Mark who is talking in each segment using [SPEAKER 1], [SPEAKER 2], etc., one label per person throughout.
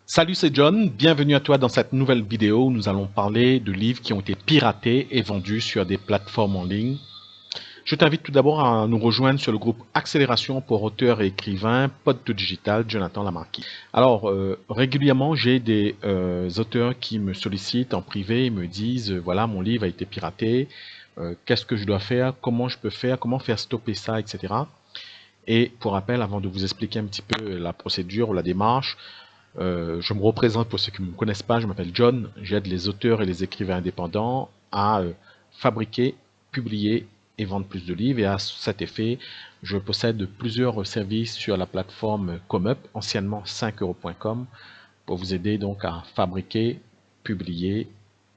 [SPEAKER 1] Salut, c'est John. Bienvenue à toi dans cette nouvelle vidéo où nous allons parler de livres qui ont été piratés et vendus sur des plateformes en ligne. Je t'invite tout d'abord à nous rejoindre sur le groupe Accélération pour auteurs et écrivains, Pod to Digital, Jonathan Lamarquis. Alors, régulièrement, j'ai des auteurs qui me sollicitent en privé et me disent, voilà, mon livre a été piraté, qu'est-ce que je dois faire, comment je peux faire, comment faire stopper ça, etc. Et pour rappel, avant de vous expliquer un petit peu la procédure ou la démarche, je me représente pour ceux qui ne me connaissent pas, je m'appelle John, j'aide les auteurs et les écrivains indépendants à fabriquer, publier et vendre plus de livres. Et à cet effet, je possède plusieurs services sur la plateforme ComeUp, anciennement 5euros.com, pour vous aider donc à fabriquer, publier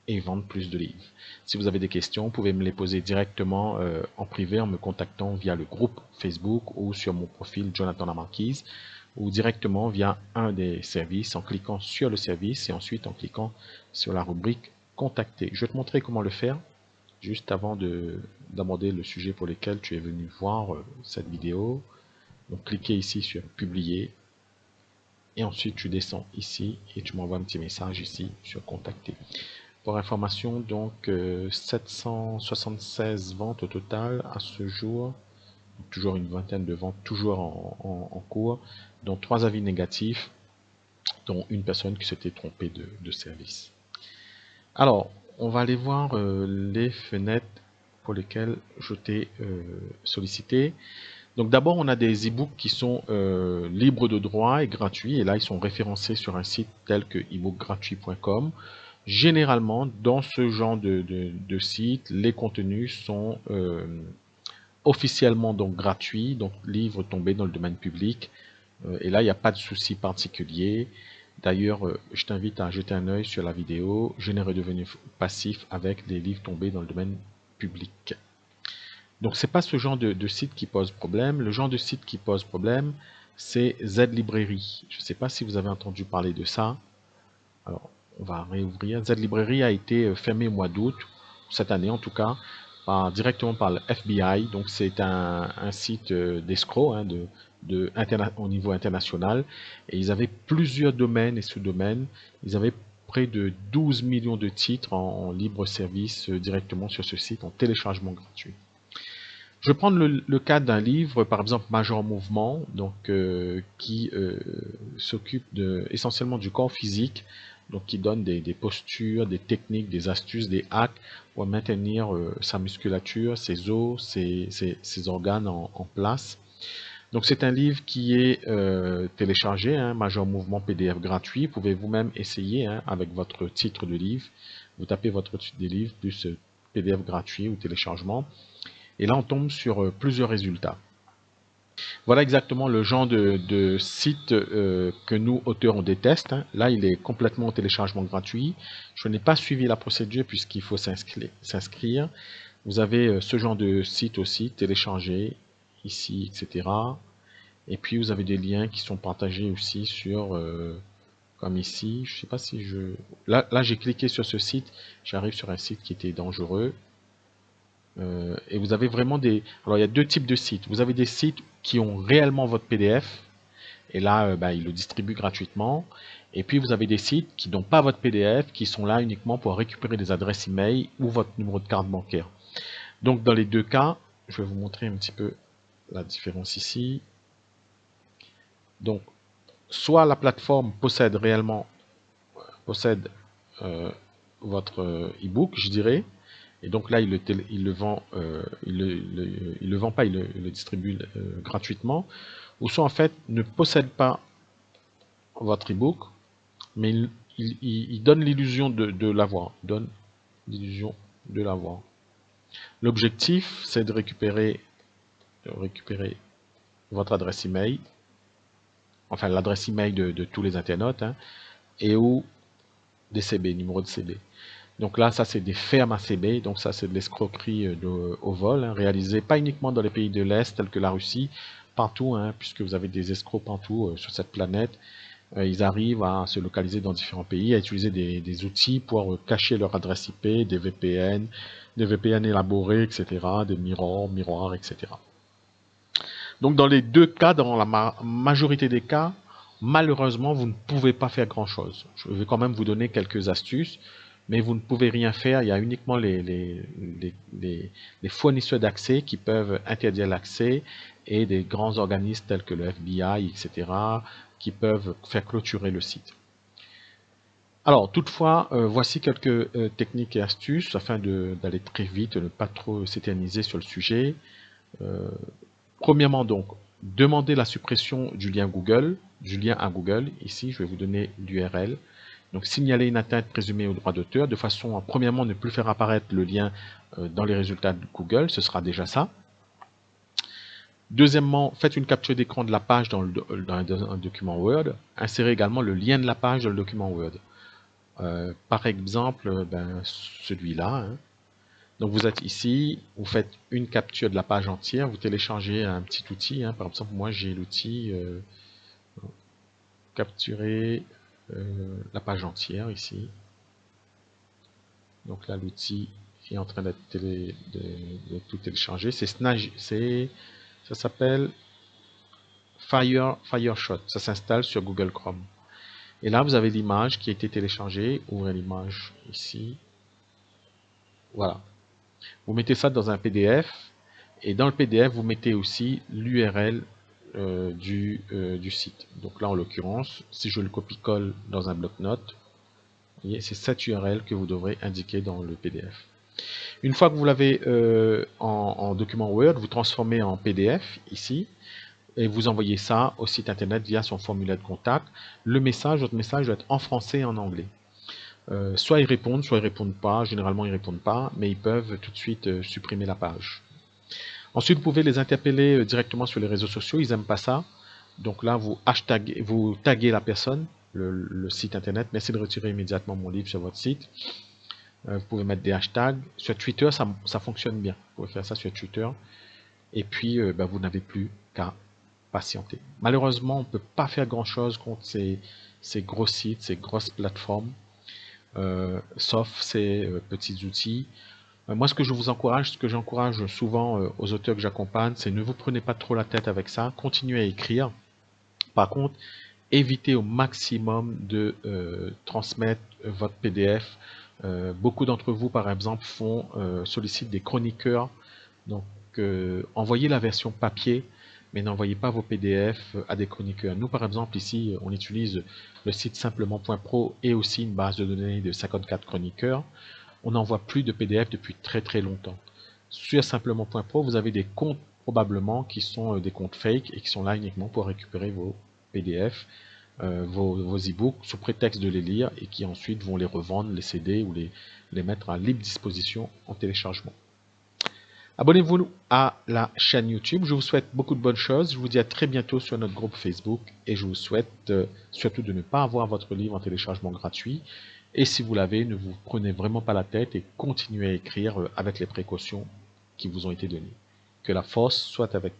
[SPEAKER 1] et vendre plus de livres. Si vous avez des questions, vous pouvez me les poser directement en privé en me contactant via le groupe Facebook ou sur mon profil Jonathan Lamarquise, ou directement via un des services en cliquant sur le service et ensuite en cliquant sur la rubrique Contacter. Je vais te montrer comment le faire juste avant d'aborder le sujet pour lequel tu es venu voir cette vidéo. Donc cliquez ici sur Publier et ensuite tu descends ici et tu m'envoies un petit message ici sur Contacter. Pour information, donc 776 ventes au total à ce jour, toujours une vingtaine de ventes toujours en cours, dont 3 avis négatifs, dont une personne qui s'était trompée de service. Alors, on va aller voir les fenêtres pour lesquelles je t'ai sollicité. Donc d'abord, on a des e-books qui sont libres de droit et gratuits, et là, ils sont référencés sur un site tel que ebookgratuit.com. Généralement, dans ce genre de site, les contenus sont officiellement donc gratuits, donc livres tombés dans le domaine public. Et là, il n'y a pas de souci particulier. D'ailleurs, je t'invite à jeter un œil sur la vidéo. Je n'ai redevenu passif avec des livres tombés dans le domaine public. Donc, c'est pas ce genre de site qui pose problème. Le genre de site qui pose problème, c'est Z-Librairie. Je ne sais pas si vous avez entendu parler de ça. Alors, on va réouvrir. Z-Librairie a été fermé au mois d'août, cette année en tout cas, directement par le FBI. Donc, c'est un site d'escroc hein, au niveau international. Et ils avaient plusieurs domaines et sous-domaines. Ils avaient près de 12 millions de titres en libre service directement sur ce site en téléchargement gratuit. Je vais prendre le cas d'un livre, par exemple Major Mouvement, donc, qui s'occupe essentiellement du corps physique, donc qui donne des postures, des techniques, des astuces, des hacks pour maintenir sa musculature, ses os, ses organes en place. Donc c'est un livre qui est téléchargé, hein, Major Mouvement PDF gratuit. Vous pouvez vous-même essayer hein, avec votre titre de livre. Vous tapez votre titre de livre plus PDF gratuit ou téléchargement. Et là, on tombe sur plusieurs résultats. Voilà exactement le genre de site que nous, auteurs, on déteste. Hein. Là, il est complètement en téléchargement gratuit. Je n'ai pas suivi la procédure puisqu'il faut s'inscrire. Vous avez ce genre de site aussi, télécharger, ici, etc. Et puis, vous avez des liens qui sont partagés aussi sur, comme ici. Je ne sais pas si je... Là j'ai cliqué sur ce site. J'arrive sur un site qui était dangereux. Et vous avez vraiment des... Alors, il y a deux types de sites. Vous avez des sites qui ont réellement votre PDF. Et là, ils le distribuent gratuitement. Et puis, vous avez des sites qui n'ont pas votre PDF, qui sont là uniquement pour récupérer des adresses email ou votre numéro de carte bancaire. Donc, dans les deux cas, je vais vous montrer un petit peu la différence ici. Donc, soit la plateforme possède réellement votre e-book, je dirais. Et donc là, il le vend, il le vend pas, il le distribue gratuitement. Ou soit en fait, ne possède pas votre e-book, mais il donne l'illusion de l'avoir. Donne l'illusion de l'avoir. L'objectif, c'est de récupérer votre adresse email, enfin l'adresse email de tous les internautes, hein, et ou des CB, numéro de CB. Donc là, ça c'est des fermes ACB, donc ça c'est de l'escroquerie au vol, hein, réalisée pas uniquement dans les pays de l'Est tels que la Russie, partout, hein, puisque vous avez des escrocs partout sur cette planète. Ils arrivent à se localiser dans différents pays, à utiliser des outils pour cacher leur adresse IP, des VPN élaborés, etc., des miroirs, etc. Donc dans les deux cas, dans la majorité des cas, Malheureusement, vous ne pouvez pas faire grand-chose. Je vais quand même vous donner quelques astuces, mais vous ne pouvez rien faire. Il y a uniquement les fournisseurs d'accès qui peuvent interdire l'accès et des grands organismes tels que le FBI, etc., qui peuvent faire clôturer le site. Alors, toutefois, voici quelques techniques et astuces afin d'aller très vite, ne pas trop s'éterniser sur le sujet. Premièrement, donc, demandez la suppression du lien Google, du lien à Google. Ici, je vais vous donner l'URL. Donc, signaler une atteinte présumée au droit d'auteur, de façon à, premièrement, ne plus faire apparaître le lien dans les résultats de Google, ce sera déjà ça. Deuxièmement, faites une capture d'écran de la page dans un document Word. Insérez également le lien de la page dans le document Word. Par exemple, celui-là. Hein. Donc vous êtes ici, vous faites une capture de la page entière, vous téléchargez un petit outil. Hein. Par exemple, moi j'ai l'outil capturer la page entière ici. Donc là, l'outil est en train de tout télécharger. Ça s'appelle Fireshot. Ça s'installe sur Google Chrome. Et là, vous avez l'image qui a été téléchargée. Ouvrez l'image ici. Voilà. Vous mettez ça dans un PDF. Et dans le PDF, vous mettez aussi l'URL du site. Donc là, en l'occurrence, si je le copie-colle dans un bloc-notes, c'est cette URL que vous devrez indiquer dans le PDF. Une fois que vous l'avez en document Word, vous transformez en PDF ici et vous envoyez ça au site internet via son formulaire de contact. Votre message doit être en français et en anglais. Soit ils répondent pas. Généralement, ils répondent pas, mais ils peuvent tout de suite supprimer la page. Ensuite, vous pouvez les interpeller directement sur les réseaux sociaux. Ils n'aiment pas ça. Donc là, vous taguez la personne, le site internet. Merci de retirer immédiatement mon livre sur votre site. Vous pouvez mettre des hashtags. Sur Twitter, ça fonctionne bien. Vous pouvez faire ça sur Twitter. Et puis, vous n'avez plus qu'à patienter. Malheureusement, on ne peut pas faire grand-chose contre ces gros sites, ces grosses plateformes, sauf ces petits outils. Moi, ce que j'encourage souvent aux auteurs que j'accompagne, c'est ne vous prenez pas trop la tête avec ça. Continuez à écrire. Par contre, évitez au maximum de transmettre votre PDF. Beaucoup d'entre vous, par exemple, sollicitent des chroniqueurs. Donc, envoyez la version papier, mais n'envoyez pas vos PDF à des chroniqueurs. Nous, par exemple, ici, on utilise le site simplement.pro et aussi une base de données de 54 chroniqueurs. On n'envoie plus de PDF depuis très très longtemps. Sur simplement.pro, vous avez des comptes probablement qui sont des comptes fake et qui sont là uniquement pour récupérer vos PDF, vos e-books sous prétexte de les lire et qui ensuite vont les revendre, les céder ou les mettre à libre disposition en téléchargement. Abonnez-vous à la chaîne YouTube. Je vous souhaite beaucoup de bonnes choses. Je vous dis à très bientôt sur notre groupe Facebook et je vous souhaite surtout de ne pas avoir votre livre en téléchargement gratuit. Et si vous l'avez, ne vous prenez vraiment pas la tête et continuez à écrire avec les précautions qui vous ont été données. Que la force soit avec